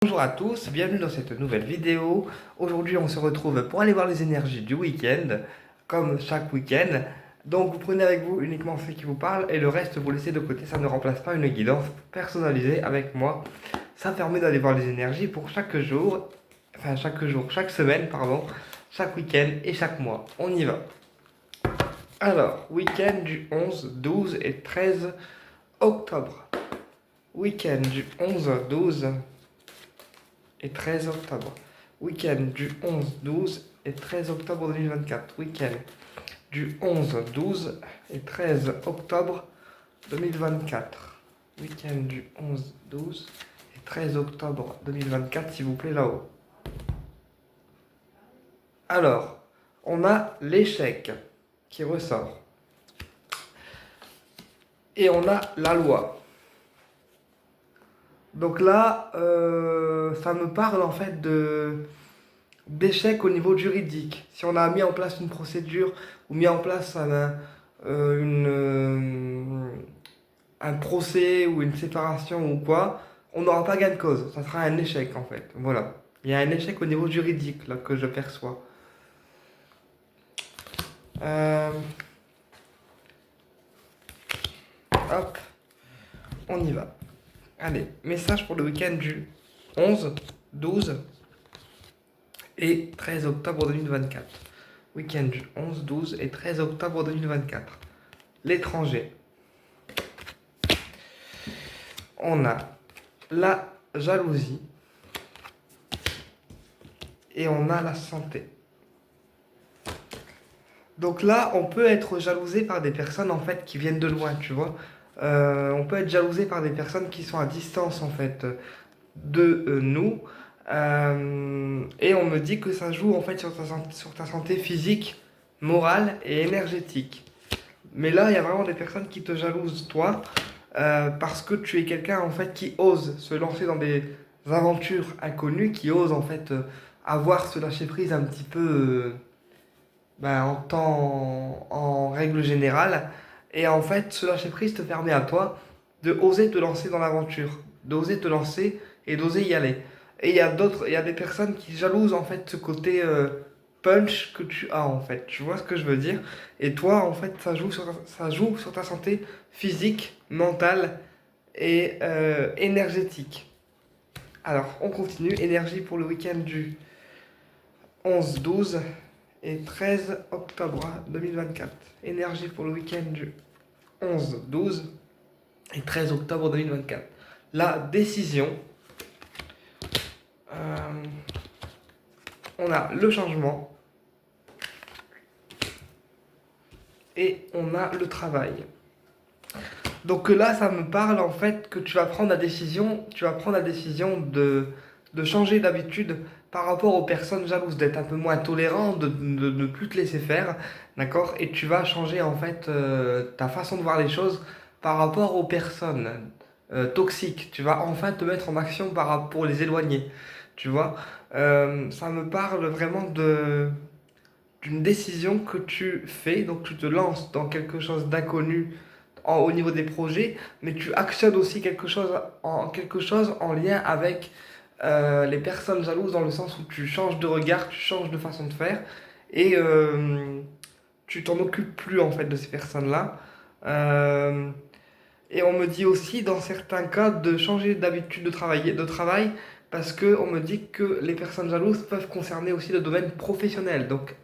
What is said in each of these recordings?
Bonjour à tous, bienvenue dans cette nouvelle vidéo. Aujourd'hui on se retrouve pour aller voir les énergies du week-end, comme chaque week-end. Donc vous prenez avec vous uniquement ce qui vous parle et le reste vous laissez de côté, ça ne remplace pas une guidance personnalisée avec moi. Ça permet d'aller voir les énergies pour chaque jour, chaque semaine, pardon, chaque week-end et chaque mois. On y va. Alors, week-end du 11, 12 et 13 octobre. Week-end du 11, 12 et 13 octobre. Week-end du 11, 12 et 13 octobre 2024. Week-end du 11, 12 et 13 octobre 2024. Week-end du 11, 12 et 13 octobre 2024, s'il vous plaît, là-haut. Alors, on a l'échec qui ressort. Et on a la loi. Donc là, ça me parle en fait d'échec au niveau juridique. Si on a mis en place une procédure ou mis en place un procès ou une séparation ou quoi, on n'aura pas gain de cause. Ça sera un échec en fait. Voilà. Il y a un échec au niveau juridique là que je perçois. Hop, on y va. Allez, message pour le week-end du 11, 12 et 13 octobre 2024. Week-end du 11, 12 et 13 octobre 2024. L'étranger. On a la jalousie et on a la santé. Donc là, on peut être jalousé par des personnes en fait qui viennent de loin, tu vois. On peut être jalousé par des personnes qui sont à distance en fait de nous. Et on me dit que ça joue en fait sur ta santé physique, morale et énergétique. Mais là, il y a vraiment des personnes qui te jalousent, toi, parce que tu es quelqu'un en fait qui ose se lancer dans des aventures inconnues, qui ose en fait avoir ce lâcher prise un petit peu en règle générale. Et en fait, ce lâcher prise te permet à toi de oser te lancer dans l'aventure, d'oser te lancer et d'oser y aller. Et il y a des personnes qui jalousent en fait ce côté punch que tu as en fait. Tu vois ce que je veux dire? Et toi, en fait, ça joue sur ta santé physique, mentale et énergétique. Alors, on continue. Énergie pour le week-end du 11, 12 et 13 octobre 2024. Énergie pour le week-end du 11, 12 et 13 octobre 2024. La décision. On a le changement. Et on a le travail. Donc là, ça me parle en fait que tu vas prendre la décision, de changer d'habitude par rapport aux personnes jalouses, d'être un peu moins tolérant, de ne plus te laisser faire, d'accord? Et tu vas changer en fait ta façon de voir les choses par rapport aux personnes toxiques. Tu vas enfin te mettre en action pour les éloigner, tu vois? Ça me parle vraiment d'une décision que tu fais, donc tu te lances dans quelque chose d'inconnu au niveau des projets, mais tu actionnes aussi quelque chose en lien avec les personnes jalouses dans le sens où tu changes de regard, tu changes de façon de faire et tu t'en occupes plus en fait de ces personnes-là. Euh, et on me dit aussi dans certains cas de changer d'habitude de travail parce que on me dit que les personnes jalouses peuvent concerner aussi le domaine professionnel. Donc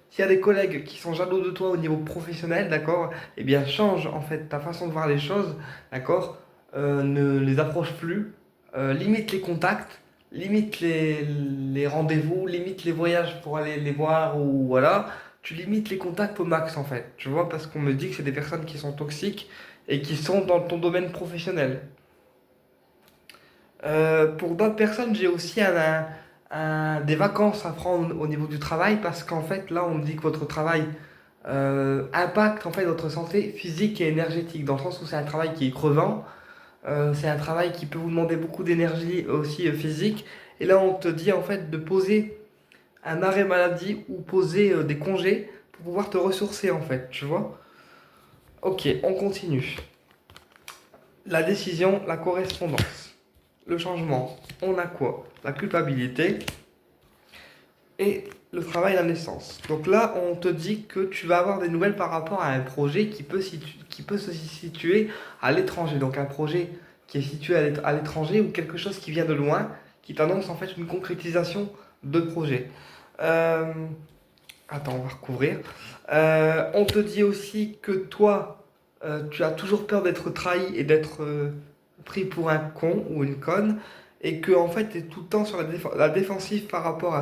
s'il y a des collègues qui sont jaloux de toi au niveau professionnel, d'accord, eh bien change en fait ta façon de voir les choses, d'accord, ne les approche plus, limite les contacts, limite les rendez-vous, limite les voyages pour aller les voir ou voilà, tu limites les contacts au max en fait, tu vois, parce qu'on me dit que c'est des personnes qui sont toxiques et qui sont dans ton domaine professionnel. Pour d'autres personnes, j'ai aussi des vacances à prendre au niveau du travail parce qu'en fait, là, on me dit que votre travail impacte en fait votre santé physique et énergétique dans le sens où c'est un travail qui est crevant, c'est un travail qui peut vous demander beaucoup d'énergie aussi physique. Et là, on te dit en fait de poser un arrêt maladie ou poser des congés pour pouvoir te ressourcer en fait, tu vois. Ok, on continue. La décision, la correspondance. le changement, on a quoi? La culpabilité et le travail à la naissance. Donc là, on te dit que tu vas avoir des nouvelles par rapport à un projet qui peut se situer à l'étranger. Donc un projet qui est situé à l'étranger ou quelque chose qui vient de loin, qui t'annonce en fait une concrétisation de projet. Euh, Attends, on va recouvrir. On te dit aussi que toi, tu as toujours peur d'être trahi et d'être pris pour un con ou une conne, et que en fait, tu es tout le temps sur la défensive par rapport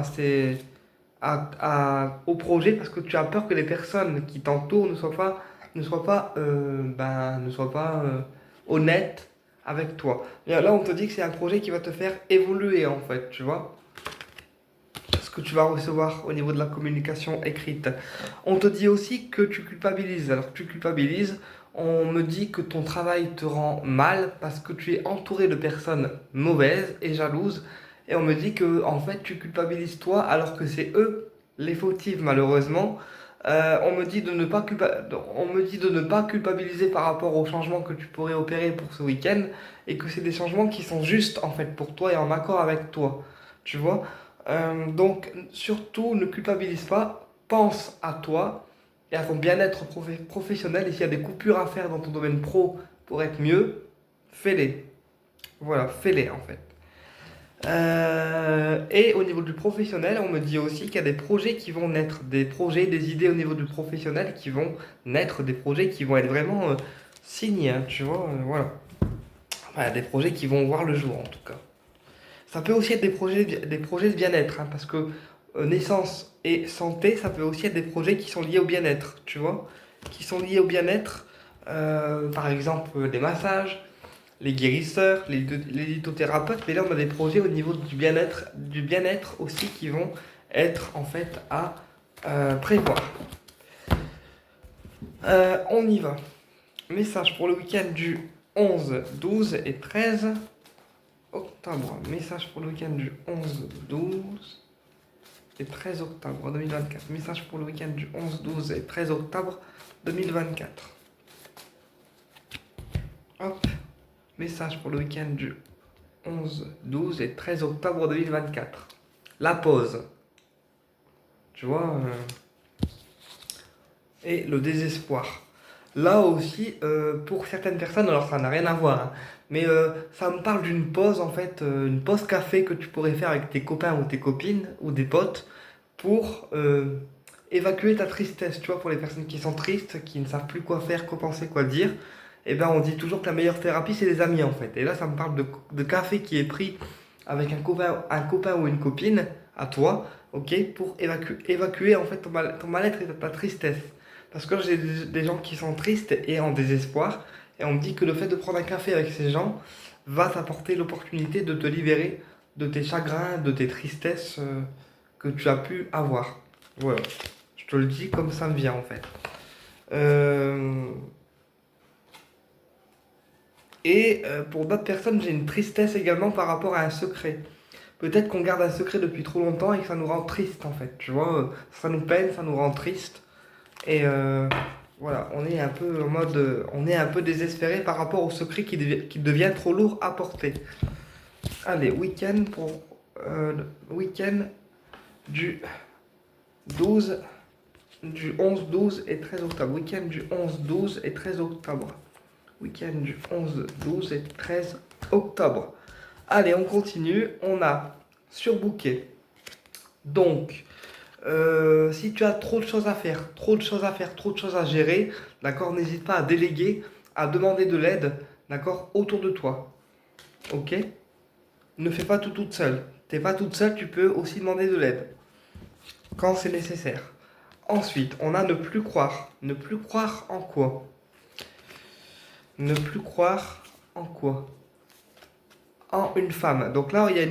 au projet, parce que tu as peur que les personnes qui t'entourent ne soient pas honnêtes avec toi. Et là, on te dit que c'est un projet qui va te faire évoluer, en fait, tu vois ce que tu vas recevoir au niveau de la communication écrite. On te dit aussi que tu culpabilises. Alors tu culpabilises, on me dit que ton travail te rend mal parce que tu es entouré de personnes mauvaises et jalouses. Et on me dit que en fait tu culpabilises toi alors que c'est eux les fautifs malheureusement. On me dit de ne pas culpabiliser par rapport aux changements que tu pourrais opérer pour ce week-end et que c'est des changements qui sont justes en fait pour toi et en accord avec toi. Tu vois? Donc, surtout, ne culpabilise pas, pense à toi et à ton bien-être professionnel. Et s'il y a des coupures à faire dans ton domaine pro pour être mieux, fais-les. Voilà, fais-les en fait. Et au niveau du professionnel, on me dit aussi qu'il y a des projets qui vont naître, des projets, des idées au niveau du professionnel qui vont naître, des projets qui vont être vraiment signés, hein, tu vois, voilà. Enfin, des projets qui vont voir le jour en tout cas. Ça peut aussi être des projets de bien-être, hein, parce que naissance et santé, ça peut aussi être des projets qui sont liés au bien-être, tu vois, qui sont liés au bien-être, par exemple des massages, les guérisseurs, les lithothérapeutes, mais là on a des projets au niveau du bien-être aussi qui vont être en fait à prévoir. On y va. Message pour le week-end du 11, 12 et 13 octobre. Message pour le week-end du 11, 12 et 13 octobre 2024. Message pour le week-end du 11, 12 et 13 octobre 2024. Hop. Message pour le week-end du 11, 12 et 13 octobre 2024. La pause. Tu vois et le désespoir. Là aussi, pour certaines personnes, alors ça n'a rien à voir, hein, mais ça me parle d'une pause en fait, une pause café que tu pourrais faire avec tes copains ou tes copines ou des potes pour évacuer ta tristesse. Tu vois, pour les personnes qui sont tristes, qui ne savent plus quoi faire, quoi penser, quoi dire, eh ben on dit toujours que la meilleure thérapie c'est les amis en fait. Et là, ça me parle de café qui est pris avec un copain ou une copine à toi, ok, pour évacuer en fait ton mal-être et ta tristesse. Parce que j'ai des gens qui sont tristes et en désespoir, et on me dit que le fait de prendre un café avec ces gens va t'apporter l'opportunité de te libérer de tes chagrins, de tes tristesses que tu as pu avoir. Voilà, je te le dis comme ça me vient en fait. Euh, pour d'autres personnes, j'ai une tristesse également par rapport à un secret. Peut-être qu'on garde un secret depuis trop longtemps et que ça nous rend triste en fait. Tu vois, ça nous peine, ça nous rend triste. Et voilà, on est un peu en mode, on est un peu désespéré par rapport au secret qui devient trop lourd à porter. Allez, week-end du 12, du 11, 12 et 13 octobre. Week-end du 11, 12 et 13 octobre. Week-end du 11, 12 et 13 octobre. Allez, on continue. On a surbooké. Donc, si tu as trop de choses à faire, trop de choses à faire, trop de choses à gérer, d'accord, n'hésite pas à déléguer, à demander de l'aide, d'accord, autour de toi. Ok? Ne fais pas tout toute seule. T'es pas toute seule, tu peux aussi demander de l'aide quand c'est nécessaire. Ensuite, on a ne plus croire. Ne plus croire en quoi? Ne plus croire en quoi? En une femme. Donc là, il y a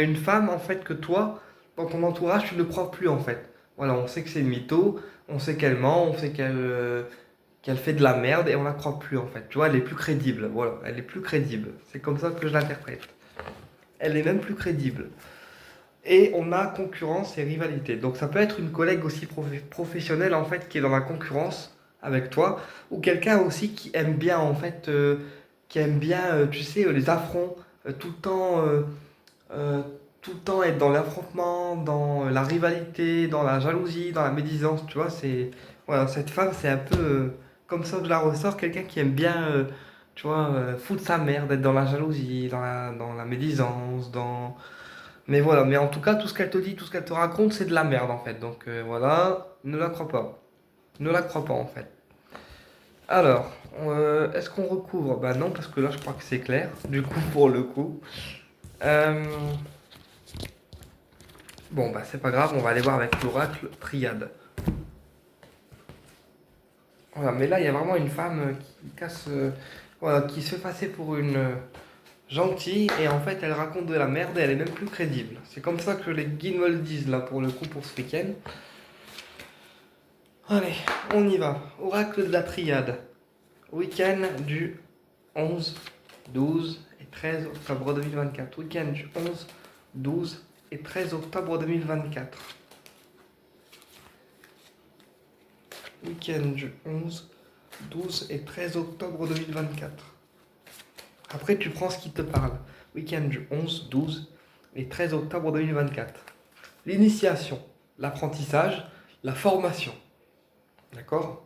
une femme en fait que toi, dans ton entourage, tu ne crois plus en fait. Voilà, on sait que c'est une mytho, on sait qu'elle ment, on sait qu'elle fait de la merde et on la croit plus en fait. Tu vois, elle est plus crédible. Voilà, elle est plus crédible. C'est comme ça que je l'interprète. Elle est même plus crédible. Et on a concurrence et rivalité. Donc ça peut être une collègue aussi professionnelle en fait qui est dans la concurrence avec toi, ou quelqu'un aussi qui aime bien en fait, qui aime bien, tu sais, les affronts tout le temps, euh, tout le temps être dans l'affrontement, dans la rivalité, dans la jalousie, dans la médisance, tu vois, voilà, cette femme, c'est un peu comme ça que je la ressors, quelqu'un qui aime bien, tu vois, foutre sa mère, d'être dans la jalousie, dans la médisance, mais voilà, mais en tout cas, tout ce qu'elle te dit, tout ce qu'elle te raconte, c'est de la merde, en fait, donc voilà, ne la crois pas. Ne la crois pas, en fait. Alors, est-ce qu'on recouvre? Bah non, parce que là, je crois que c'est clair, du coup, pour le coup. Euh, Bon, bah c'est pas grave, on va aller voir avec l'oracle Triade. Voilà, mais là, il y a vraiment une femme qui casse, voilà, qui se fait passer pour une gentille, et en fait, elle raconte de la merde et elle est même plus crédible. C'est comme ça que les guides me le disent, là, pour le coup, pour ce week-end. Allez, on y va. Oracle de la Triade. Week-end du 11, 12 et 13 octobre 2024. Week-end du 11, 12 et 13 octobre 2024. Week-end du 11, 12 et 13 octobre 2024. Après, tu prends ce qui te parle. Week-end du 11, 12 et 13 octobre 2024. L'initiation, l'apprentissage, la formation. D'accord?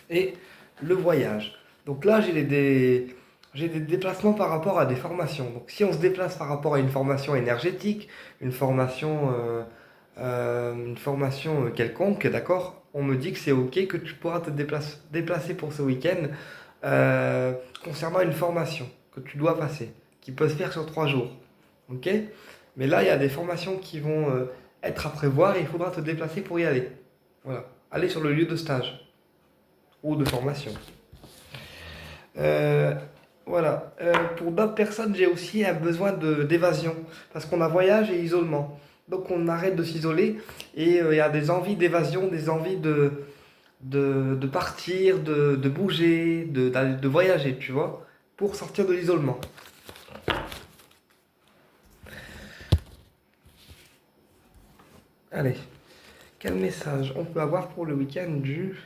Et le voyage. Donc là, j'ai des déplacements par rapport à des formations. Donc si on se déplace par rapport à une formation énergétique, une formation quelconque, d'accord? On me dit que c'est ok, que tu pourras déplacer pour ce week-end concernant une formation que tu dois passer, qui peut se faire sur 3 jours. Ok? Mais là, il y a des formations qui vont être à prévoir et il faudra te déplacer pour y aller. Voilà. Aller sur le lieu de stage ou de formation. Euh, voilà. Pour d'autres personnes, j'ai aussi un besoin d'évasion. Parce qu'on a voyage et isolement. Donc on arrête de s'isoler et il y a des envies d'évasion, des envies de partir, de bouger, de voyager, tu vois, pour sortir de l'isolement. Allez, quel message on peut avoir pour le week-end du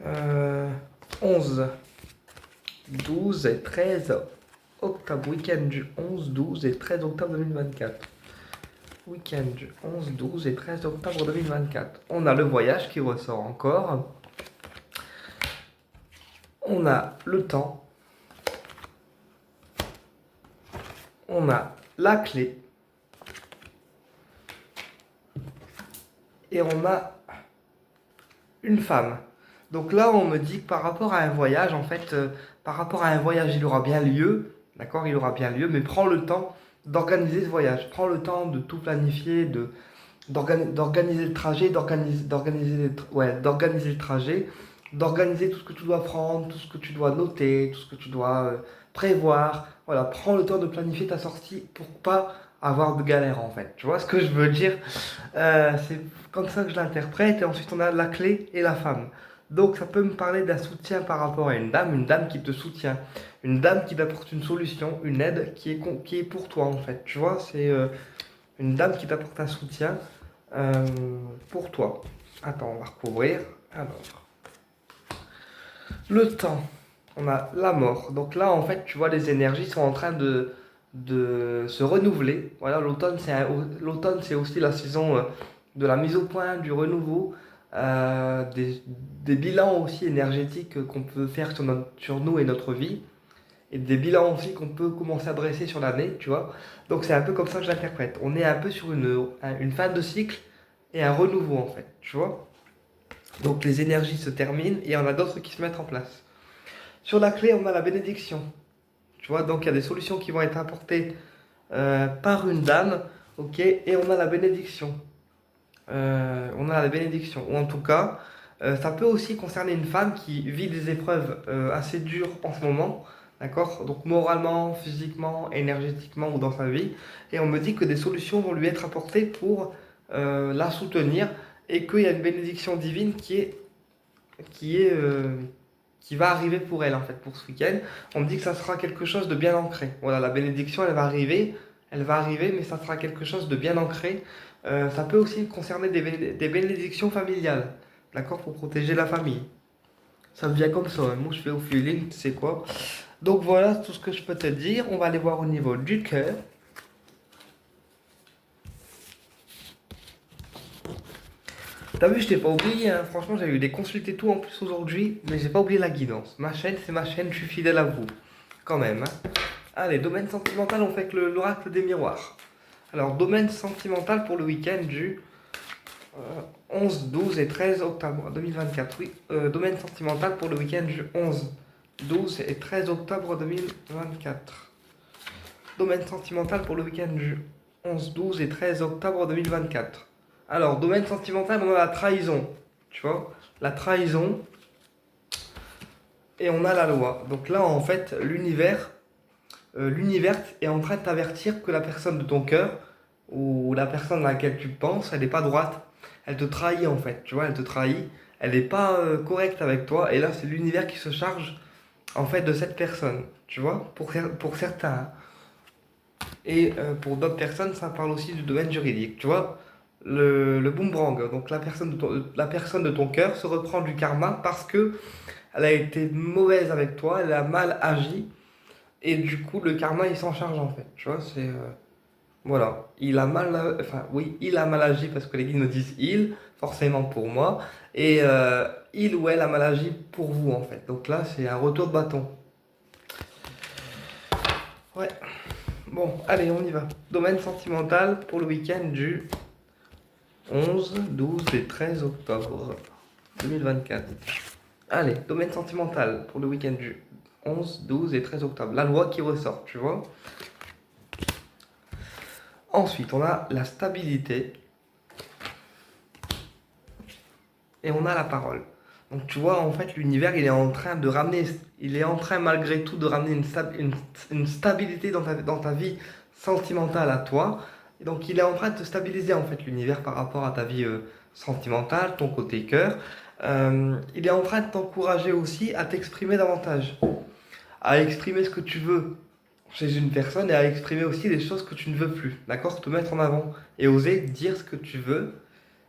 euh, 11, 12 et 13 octobre, week-end du 11, 12 et 13 octobre 2024. Week-end du 11, 12 et 13 octobre 2024. On a le voyage qui ressort encore. On a le temps. On a la clé. Et on a une femme. Donc là, on me dit que par rapport à un voyage, en fait, par rapport à un voyage, il aura bien lieu. D'accord, il aura bien lieu, mais prends le temps d'organiser ce voyage. Prends le temps de tout planifier, d'organiser le trajet, d'organiser le trajet, d'organiser tout ce que tu dois prendre, tout ce que tu dois noter, tout ce que tu dois prévoir. Voilà, prends le temps de planifier ta sortie pour pas avoir de galère en fait. Tu vois ce que je veux dire? C'est comme ça que je l'interprète. Et ensuite, on a la clé et la femme. Donc, ça peut me parler d'un soutien par rapport à une dame qui te soutient, une dame qui t'apporte une solution, une aide qui est pour toi en fait. Tu vois, c'est une dame qui t'apporte un soutien euh, pour toi. Attends, on va recouvrir. Alors, le temps. On a la mort. Donc là, en fait, tu vois, les énergies sont en train de se renouveler. Voilà, l'automne, c'est aussi la saison de la mise au point, du renouveau, des bilans aussi énergétiques qu'on peut faire sur nous et notre vie, et des bilans aussi qu'on peut commencer à dresser sur l'année, tu vois. Donc c'est un peu comme ça que je l'interprète. On est un peu sur une fin de cycle et un renouveau, en fait, tu vois. Donc les énergies se terminent et il y en a d'autres qui se mettent en place. Sur la clé, on a la bénédiction. Tu vois, donc il y a des solutions qui vont être apportées par une dame, ok, et on a la bénédiction. On a la bénédiction. Ou en tout cas, ça peut aussi concerner une femme qui vit des épreuves assez dures en ce moment, d'accord? Donc moralement, physiquement, énergétiquement ou dans sa vie. Et on me dit que des solutions vont lui être apportées pour la soutenir et qu'il y a une bénédiction divine qui est, qui va arriver pour elle en fait pour ce week-end. On me dit que ça sera quelque chose de bien ancré. Voilà, la bénédiction, elle va arriver, mais ça sera quelque chose de bien ancré. Ça peut aussi concerner des bénédictions familiales, d'accord, pour protéger la famille. Ça me vient comme ça, hein. Moi je fais au feeling, tu sais quoi. Donc voilà tout ce que je peux te dire. On va aller voir au niveau du cœur. T'as vu, je t'ai pas oublié, hein. Franchement, j'ai eu des consultes et tout en plus aujourd'hui, mais j'ai pas oublié la guidance. Ma chaîne, c'est ma chaîne, je suis fidèle à vous. Quand même, hein. Allez, domaine sentimental, on fait avec l'oracle des miroirs. Alors, domaine sentimental pour le week-end du 11, 12 et 13 octobre 2024. Oui, domaine sentimental pour le week-end du 11, 12 et 13 octobre 2024. Domaine sentimental pour le week-end du 11, 12 et 13 octobre 2024. Alors, domaine sentimental, on a la trahison. Tu vois, la trahison et on a la loi. Donc là, en fait, l'univers est en train de t'avertir que la personne de ton cœur ou la personne à laquelle tu penses, elle n'est pas droite. Elle te trahit en fait, tu vois, elle te trahit. Elle n'est pas correcte avec toi. Et là, c'est l'univers qui se charge en fait de cette personne, tu vois, pour certains. Et pour d'autres personnes, ça parle aussi du domaine juridique, tu vois. Le boomerang, donc la personne de ton cœur se reprend du karma parce que elle a été mauvaise avec toi, elle a mal agi. Et du coup, le karma, il s'en charge en fait. Tu vois, c'est. Voilà. Il a mal. Enfin, oui, il a mal agi parce que les guides me disent il, forcément pour moi. Et il ou elle a mal agi pour vous en fait. Donc là, c'est un retour de bâton. Ouais. Bon, allez, on y va. Domaine sentimental pour le week-end du 11, 12 et 13 octobre 2024. Allez, domaine sentimental pour le week-end du 11, 12 et 13 octobre. La loi qui ressort, tu vois. Ensuite, on a la stabilité et on a la parole. Donc tu vois, en fait, l'univers, il est en train de ramener, il est en train malgré tout de ramener une stabilité dans ta vie sentimentale à toi. Et donc il est en train de te stabiliser, en fait, l'univers par rapport à ta vie sentimentale, ton côté cœur. Il est en train de t'encourager aussi à t'exprimer davantage, à exprimer ce que tu veux chez une personne et à exprimer aussi les choses que tu ne veux plus. D'accord? Te mettre en avant et oser dire ce que tu veux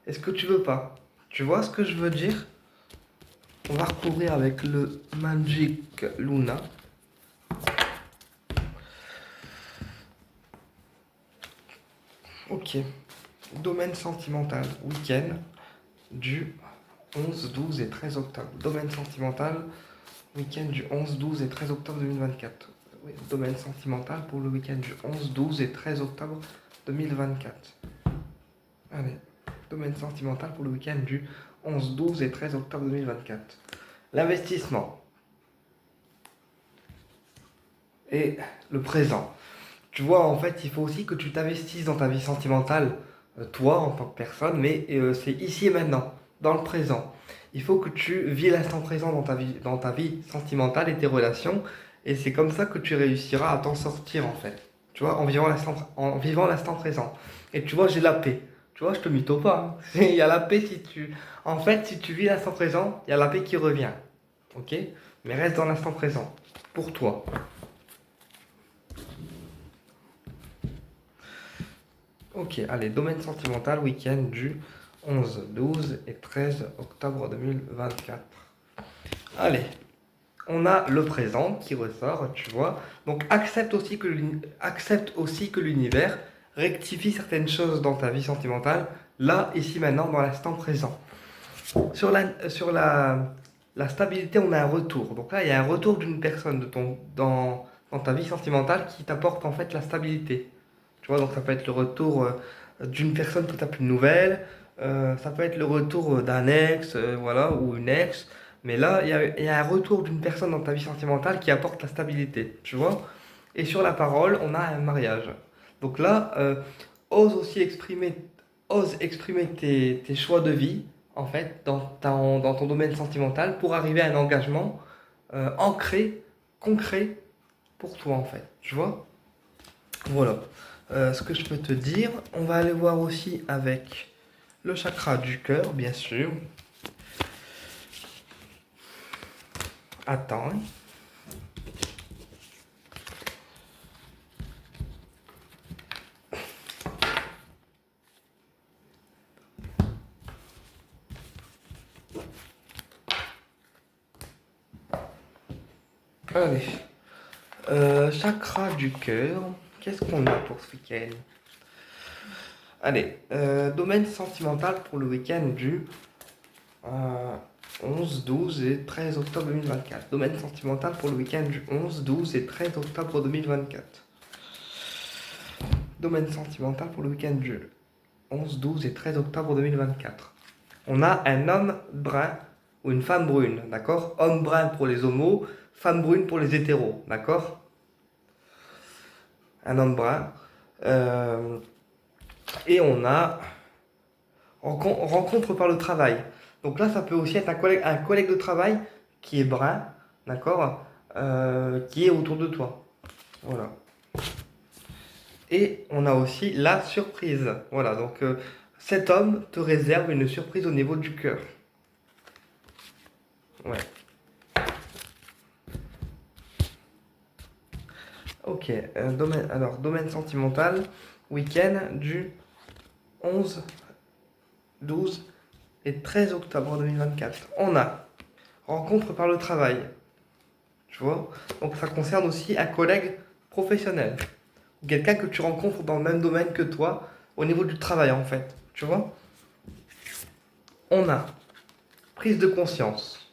et ce que tu veux pas. Tu vois ce que je veux dire? On va recouvrir avec le Magic Luna. Ok. Domaine sentimental, week-end du 11, 12 et 13 octobre. Domaine sentimental, week-end du 11, 12 et 13 octobre 2024. Oui, domaine sentimental pour le week-end du 11, 12 et 13 octobre 2024. Allez, domaine sentimental pour le week-end du 11, 12 et 13 octobre 2024. L'investissement et le présent. Tu vois, en fait, il faut aussi que tu t'investisses dans ta vie sentimentale, toi en tant que personne, mais c'est ici et maintenant, dans le présent. Il faut que tu vis l'instant présent dans ta vie sentimentale et tes relations, et c'est comme ça que tu réussiras à t'en sortir en fait. Tu vois, en vivant l'instant présent. Et tu vois, j'ai la paix. Tu vois, je te mytho pas, hein. Il y a la paix si tu. En fait, si tu vis l'instant présent, il y a la paix qui revient. Ok? Mais reste dans l'instant présent. Pour toi. Ok, allez, domaine sentimental, week-end du 11, 12 et 13 octobre 2024. Allez, on a le présent qui ressort, tu vois. Donc accepte aussi que l'univers rectifie certaines choses dans ta vie sentimentale, là, ici, maintenant, dans l'instant présent. Sur la stabilité, on a un retour. Donc là, il y a un retour d'une personne dans ta vie sentimentale qui t'apporte en fait la stabilité. Tu vois, donc ça peut être le retour d'une personne que tu n'as plus de nouvelles, ça peut être le retour d'un ex, voilà, ou une ex. Mais là, il y a un retour d'une personne dans ta vie sentimentale qui apporte la stabilité, tu vois. Et sur la parole, on a un mariage. Donc là, ose aussi exprimer tes choix de vie, en fait, dans ton domaine sentimental pour arriver à un engagement ancré, concret pour toi, en fait. Tu vois? Voilà. Ce que je peux te dire, on va aller voir aussi avec le chakra du cœur, bien sûr. Attends, hein. Allez. Chakra du cœur. Qu'est-ce qu'on a pour ce week-end? Allez, domaine sentimental pour le week-end du 11, 12 et 13 octobre 2024. Domaine sentimental pour le week-end du 11, 12 et 13 octobre 2024. Domaine sentimental pour le week-end du 11, 12 et 13 octobre 2024. On a un homme brun ou une femme brune, d'accord? Homme brun pour les homos, femme brune pour les hétéros, d'accord? Un homme brun. Et on a rencontre par le travail. Donc là, ça peut aussi être un collègue de travail qui est brun, d'accord, qui est autour de toi. Voilà. Et on a aussi la surprise. Voilà, donc cet homme te réserve une surprise au niveau du cœur. Ouais. Ok, domaine sentimental, week-end du 11, 12 et 13 octobre 2024. On a rencontre par le travail, tu vois. Donc ça concerne aussi un collègue professionnel. Quelqu'un que tu rencontres dans le même domaine que toi, au niveau du travail en fait, tu vois. On a prise de conscience.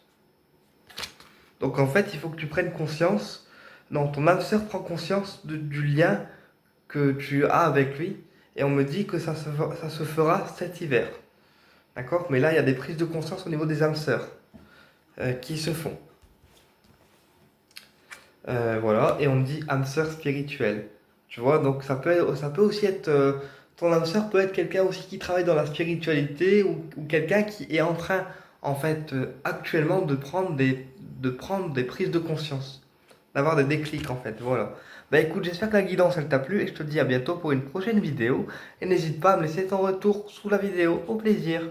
Donc en fait, il faut que tu prennes conscience, non, ton âme sœur prend conscience du lien que tu as avec lui, et on me dit que ça se fera cet hiver. D'accord? Mais là, il y a des prises de conscience au niveau des âmes sœurs qui se font. Voilà, et on me dit âme sœur spirituelle. Tu vois, donc ça peut aussi être. Ton âme sœur peut être quelqu'un aussi qui travaille dans la spiritualité ou quelqu'un qui est en train, en fait, actuellement de prendre des prises de conscience, d'avoir des déclics, en fait. Voilà. Bah écoute, j'espère que la guidance elle t'a plu et je te dis à bientôt pour une prochaine vidéo. Et n'hésite pas à me laisser ton retour sous la vidéo. Au plaisir.